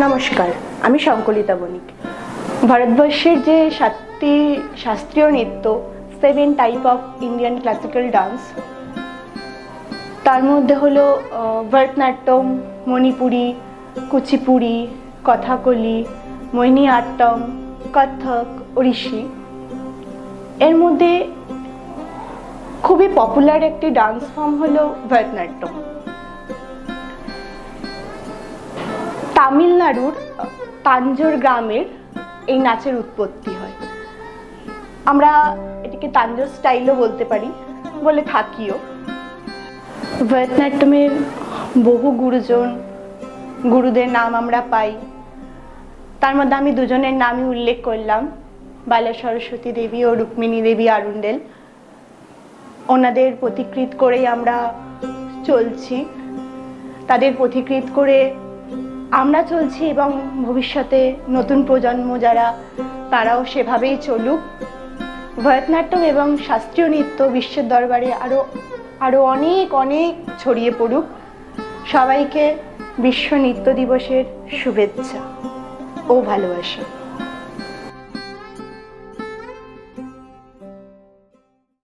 নমস্কার, আমি শঙ্কলিতা বণিক। ভারতবর্ষের যে 7টি শাস্ত্রীয় নৃত্য, 7 type of Indian classical dance, তার মধ্যে হলো ভরতনাট্যম, মণিপুরি, কুচিপুড়ি, কথাকলি, মোহিনীআট্টম, কত্থক, ওড়িশি। এর মধ্যে খুবই পপুলার একটি ডান্স ফর্ম হলো ভরতনাট্যম। তামিলনাড়ুর তাঞ্জোর গ্রামের এই নাচের উৎপত্তি হয়। আমরা এটিকে তাঞ্জোর স্টাইলও বলতে পারি, বলে থাকিও। ভরতনাট্যমের বহু গুরুদের নাম আমরা পাই। তার মধ্যে আমি দুজনের নামই উল্লেখ করলাম, বালা সরস্বতী দেবী ও রুক্মিণী দেবী আরুন্ডেল। ওনাদের পথিকৃত করেই আমরা চলছি, তাদের পথিকৃত করে আমরা চলছি এবং ভবিষ্যতে নতুন প্রজন্ম যারা, তারাও সেভাবেই চলুক। ভরতনাট্যম এবং শাস্ত্রীয় নৃত্য বিশ্বের দরবারে আরো অনেক ছড়িয়ে পড়ুক। সবাইকে বিশ্ব নৃত্য দিবসের শুভেচ্ছা ও ভালোবাসা।